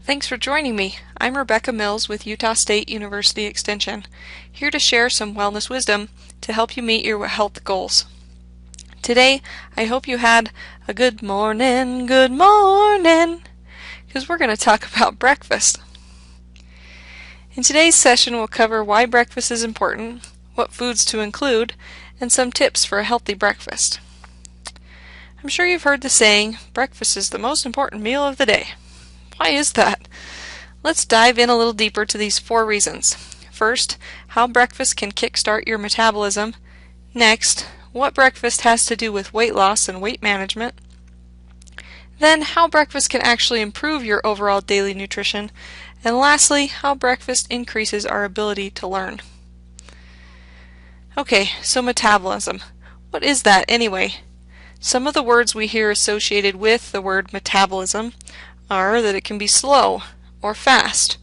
Thanks for joining me. I'm Rebecca Mills with Utah State University Extension, here to share some wellness wisdom to help you meet your health goals. Today, I hope you had a good morning, because we're going to talk about breakfast. In today's session, we'll cover why breakfast is important, what foods to include, and some tips for a healthy breakfast. I'm sure you've heard the saying, breakfast is the most important meal of the day. Why is that? Let's dive in a little deeper to these 4 reasons. First, how breakfast can kickstart your metabolism. Next, what breakfast has to do with weight loss and weight management. Then, how breakfast can actually improve your overall daily nutrition. And lastly, how breakfast increases our ability to learn. Okay, so metabolism. What is that anyway? Some of the words we hear associated with the word metabolism are that it can be slow or fast,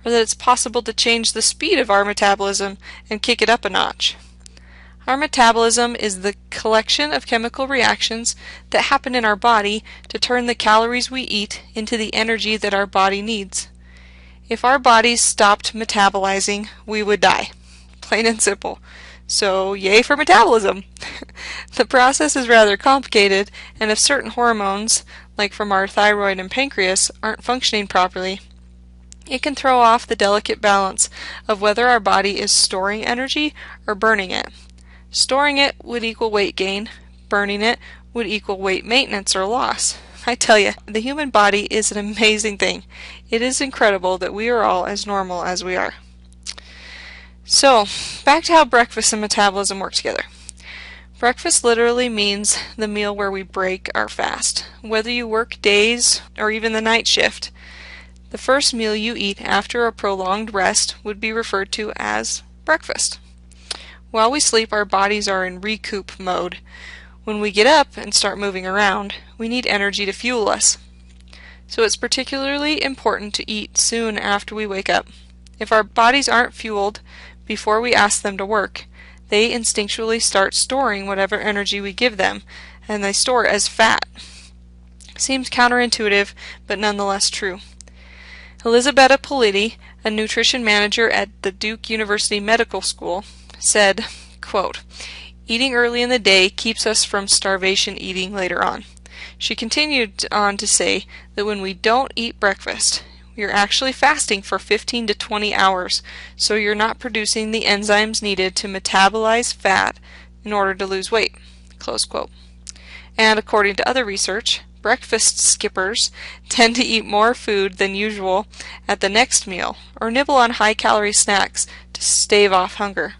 or that it's possible to change the speed of our metabolism and kick it up a notch. Our metabolism is the collection of chemical reactions that happen in our body to turn the calories we eat into the energy that our body needs. If our bodies stopped metabolizing, we would die. Plain and simple. So, yay for metabolism! The process is rather complicated, and if certain hormones, like from our thyroid and pancreas, aren't functioning properly, it can throw off the delicate balance of whether our body is storing energy or burning it. Storing it would equal weight gain, burning it would equal weight maintenance or loss. I tell you, the human body is an amazing thing. It is incredible that we are all as normal as we are. So, back to how breakfast and metabolism work together. Breakfast literally means the meal where we break our fast. Whether you work days or even the night shift, the first meal you eat after a prolonged rest would be referred to as breakfast. While we sleep, our bodies are in recoup mode. When we get up and start moving around, we need energy to fuel us. So it's particularly important to eat soon after we wake up. If our bodies aren't fueled before we ask them to work, they instinctually start storing whatever energy we give them, and they store it as fat. Seems counterintuitive, but nonetheless true. Elisabetta Politi, a nutrition manager at the Duke University Medical School, said, quote, "Eating early in the day keeps us from starvation eating later on." She continued on to say that when we don't eat breakfast, you're actually fasting for 15 to 20 hours, so you're not producing the enzymes needed to metabolize fat in order to lose weight. Close quote. And according to other research, breakfast skippers tend to eat more food than usual at the next meal, or nibble on high-calorie snacks to stave off hunger.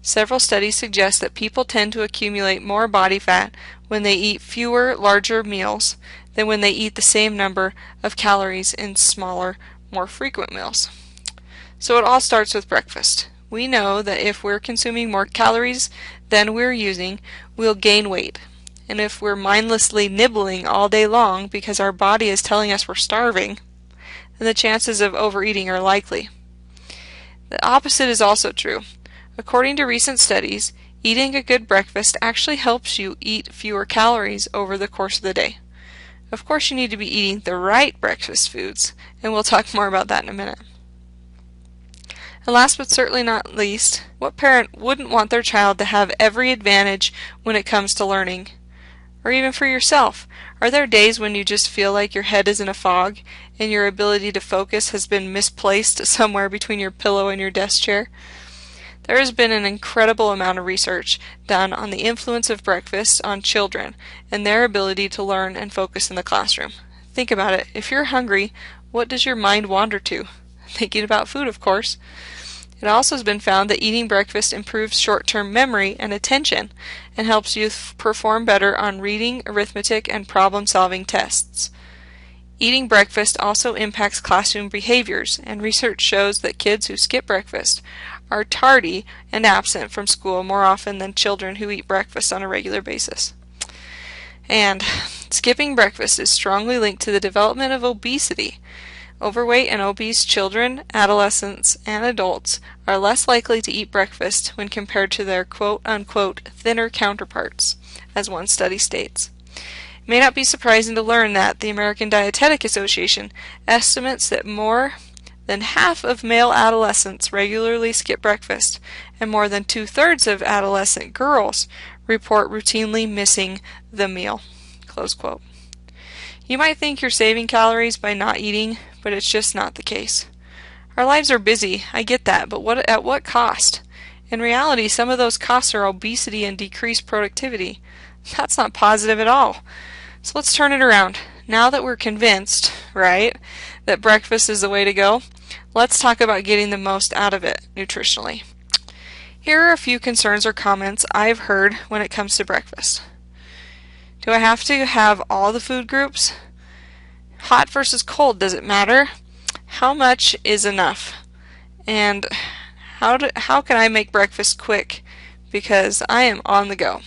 Several studies suggest that people tend to accumulate more body fat when they eat fewer, larger meals than when they eat the same number of calories in smaller, more frequent meals. So it all starts with breakfast. We know that if we're consuming more calories than we're using, we'll gain weight. And if we're mindlessly nibbling all day long because our body is telling us we're starving, then the chances of overeating are likely. The opposite is also true. According to recent studies, eating a good breakfast actually helps you eat fewer calories over the course of the day. Of course, you need to be eating the right breakfast foods, and we'll talk more about that in a minute. And last but certainly not least, what parent wouldn't want their child to have every advantage when it comes to learning? Or even for yourself, are there days when you just feel like your head is in a fog and your ability to focus has been misplaced somewhere between your pillow and your desk chair? There has been an incredible amount of research done on the influence of breakfast on children and their ability to learn and focus in the classroom. Think about it. If you're hungry, what does your mind wander to? Thinking about food, of course. It also has been found that eating breakfast improves short-term memory and attention and helps youth perform better on reading, arithmetic, and problem-solving tests. Eating breakfast also impacts classroom behaviors, and research shows that kids who skip breakfast are tardy and absent from school more often than children who eat breakfast on a regular basis. And skipping breakfast is strongly linked to the development of obesity. Overweight and obese children, adolescents, and adults are less likely to eat breakfast when compared to their quote-unquote thinner counterparts, as one study states. It may not be surprising to learn that the American Dietetic Association estimates that more than half of male adolescents regularly skip breakfast, and more than 2/3 of adolescent girls report routinely missing the meal. Close quote. You might think you're saving calories by not eating, but it's just not the case. Our lives are busy, I get that, but at what cost? In reality, some of those costs are obesity and decreased productivity. That's not positive at all. So let's turn it around. Now that we're convinced, right, that breakfast is the way to go, let's talk about getting the most out of it nutritionally. Here are a few concerns or comments I've heard when it comes to breakfast. Do I have to have all the food groups? Hot versus cold, does it matter? How much is enough? And how can I make breakfast quick? Because I am on the go.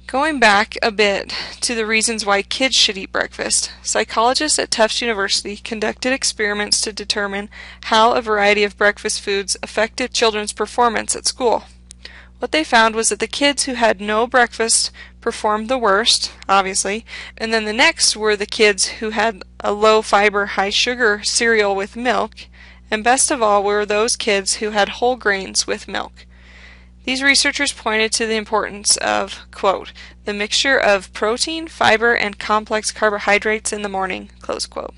Going back a bit to the reasons why kids should eat breakfast, psychologists at Tufts University conducted experiments to determine how a variety of breakfast foods affected children's performance at school. What they found was that the kids who had no breakfast performed the worst, obviously, and then the next were the kids who had a low-fiber, high-sugar cereal with milk, and best of all were those kids who had whole grains with milk. These researchers pointed to the importance of, quote, the mixture of protein, fiber, and complex carbohydrates in the morning, close quote.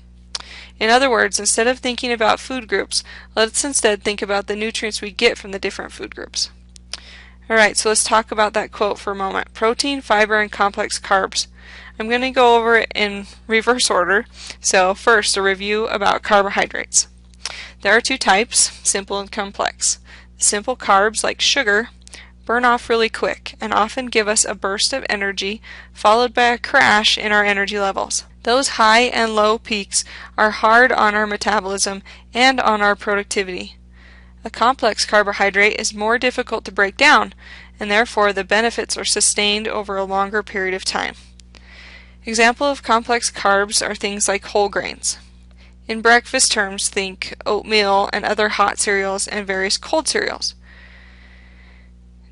In other words, instead of thinking about food groups, let's instead think about the nutrients we get from the different food groups. Alright, so let's talk about that quote for a moment. Protein, fiber, and complex carbs. I'm going to go over it in reverse order. So first, a review about carbohydrates. There are two types, simple and complex. Simple carbs, like sugar, burn off really quick and often give us a burst of energy followed by a crash in our energy levels. Those high and low peaks are hard on our metabolism and on our productivity. A complex carbohydrate is more difficult to break down, and therefore the benefits are sustained over a longer period of time. Example of complex carbs are things like whole grains. In breakfast terms, think oatmeal and other hot cereals and various cold cereals.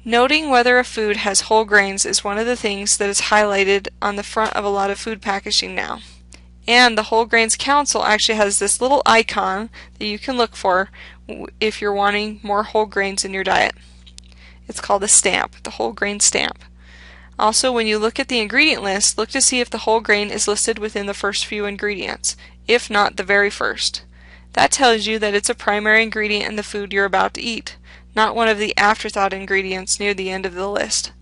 Noting whether a food has whole grains is one of the things that is highlighted on the front of a lot of food packaging now. And the Whole Grains Council actually has this little icon that you can look for if you're wanting more whole grains in your diet. It's called a stamp, the whole grain stamp. Also, when you look at the ingredient list, look to see if the whole grain is listed within the first few ingredients, if not the very first. That tells you that it's a primary ingredient in the food you're about to eat, not one of the afterthought ingredients near the end of the list.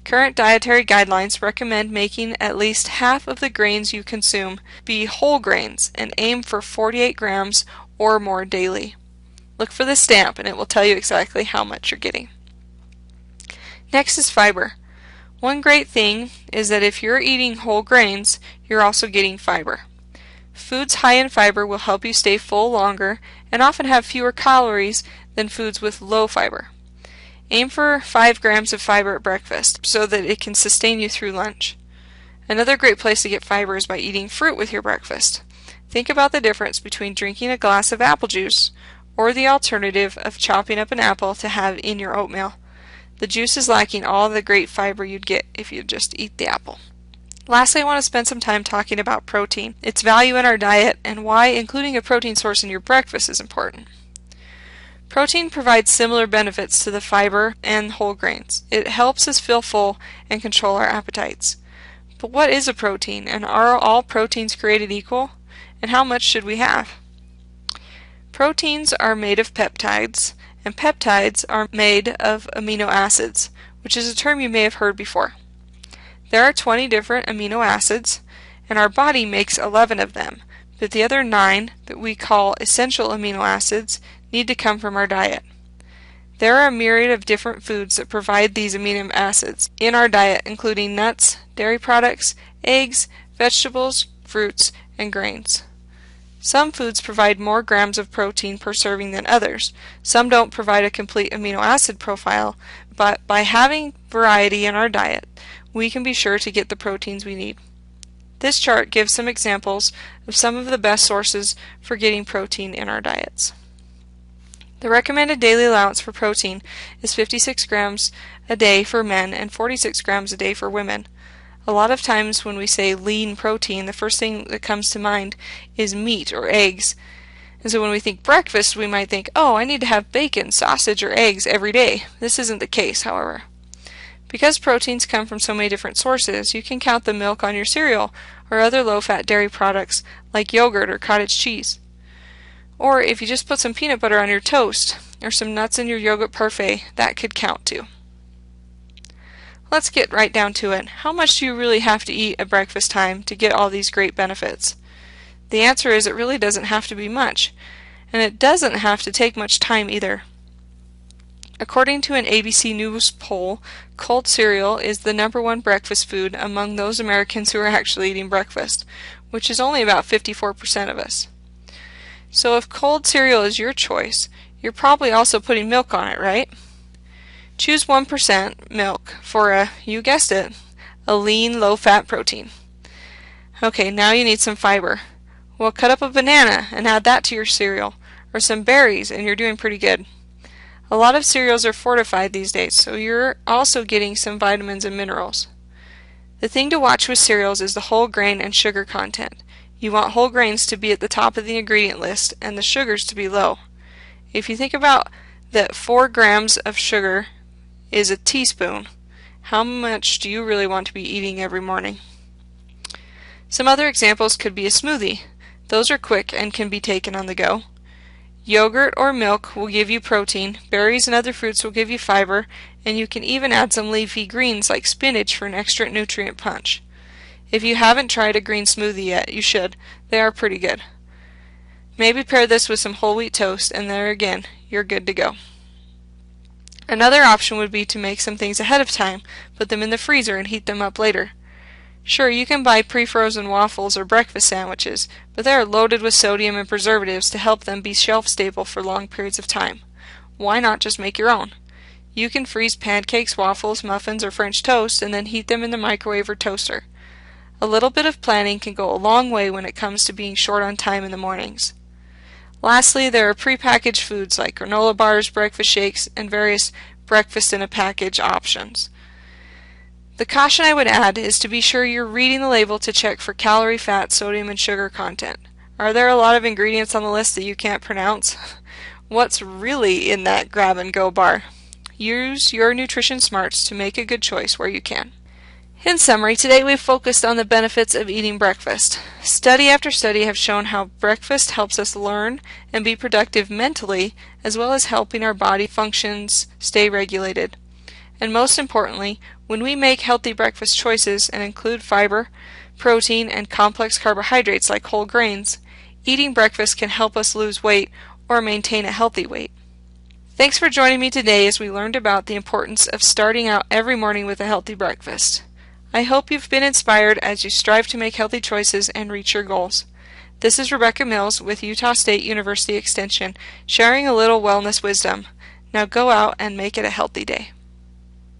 Current dietary guidelines recommend making at least half of the grains you consume be whole grains and aim for 48 grams or more daily. Look for the stamp and it will tell you exactly how much you're getting. Next is fiber. One great thing is that if you're eating whole grains, you're also getting fiber. Foods high in fiber will help you stay full longer and often have fewer calories than foods with low fiber. Aim for 5 grams of fiber at breakfast so that it can sustain you through lunch. Another great place to get fiber is by eating fruit with your breakfast. Think about the difference between drinking a glass of apple juice or the alternative of chopping up an apple to have in your oatmeal. The juice is lacking all the great fiber you'd get if you just eat the apple. Lastly, I want to spend some time talking about protein, its value in our diet, and why including a protein source in your breakfast is important. Protein provides similar benefits to the fiber and whole grains. It helps us feel full and control our appetites. But what is a protein, and are all proteins created equal? And how much should we have? Proteins are made of peptides, and peptides are made of amino acids, which is a term you may have heard before. There are 20 different amino acids, and our body makes 11 of them, but the other 9 that we call essential amino acids need to come from our diet. There are a myriad of different foods that provide these amino acids in our diet, including nuts, dairy products, eggs, vegetables, fruits, and grains. Some foods provide more grams of protein per serving than others. Some don't provide a complete amino acid profile, but by having variety in our diet, we can be sure to get the proteins we need. This chart gives some examples of some of the best sources for getting protein in our diets. The recommended daily allowance for protein is 56 grams a day for men and 46 grams a day for women. A lot of times when we say lean protein, the first thing that comes to mind is meat or eggs. And so when we think breakfast, we might think, oh, I need to have bacon, sausage, or eggs every day. This isn't the case, however. Because proteins come from so many different sources, you can count the milk on your cereal or other low-fat dairy products like yogurt or cottage cheese. Or if you just put some peanut butter on your toast or some nuts in your yogurt parfait, that could count too. Let's get right down to it. How much do you really have to eat at breakfast time to get all these great benefits? The answer is it really doesn't have to be much, and it doesn't have to take much time either. According to an ABC News poll, cold cereal is the #1 breakfast food among those Americans who are actually eating breakfast, which is only about 54% of us. So if cold cereal is your choice, you're probably also putting milk on it, right? Choose 1% milk for you guessed it, a lean, low-fat protein. Okay, now you need some fiber. Well, cut up a banana and add that to your cereal, or some berries, and you're doing pretty good. A lot of cereals are fortified these days, so you're also getting some vitamins and minerals. The thing to watch with cereals is the whole grain and sugar content. You want whole grains to be at the top of the ingredient list and the sugars to be low. If you think about that 4 grams of sugar is a teaspoon, how much do you really want to be eating every morning? Some other examples could be a smoothie. Those are quick and can be taken on the go. Yogurt or milk will give you protein, berries and other fruits will give you fiber, and you can even add some leafy greens like spinach for an extra nutrient punch. If you haven't tried a green smoothie yet, you should. They are pretty good. Maybe pair this with some whole wheat toast, and there again, you're good to go. Another option would be to make some things ahead of time, put them in the freezer and heat them up later. Sure, you can buy pre-frozen waffles or breakfast sandwiches, but they are loaded with sodium and preservatives to help them be shelf-stable for long periods of time. Why not just make your own? You can freeze pancakes, waffles, muffins, or French toast and then heat them in the microwave or toaster. A little bit of planning can go a long way when it comes to being short on time in the mornings. Lastly, there are prepackaged foods like granola bars, breakfast shakes, and various breakfast-in-a-package options. The caution I would add is to be sure you're reading the label to check for calorie, fat, sodium, and sugar content. Are there a lot of ingredients on the list that you can't pronounce? What's really in that grab-and-go bar? Use your nutrition smarts to make a good choice where you can. In summary, today we've focused on the benefits of eating breakfast. Study after study have shown how breakfast helps us learn and be productive mentally, as well as helping our body functions stay regulated. And most importantly, when we make healthy breakfast choices and include fiber, protein, and complex carbohydrates like whole grains, eating breakfast can help us lose weight or maintain a healthy weight. Thanks for joining me today as we learned about the importance of starting out every morning with a healthy breakfast. I hope you've been inspired as you strive to make healthy choices and reach your goals. This is Rebecca Mills with Utah State University Extension, sharing a little wellness wisdom. Now go out and make it a healthy day.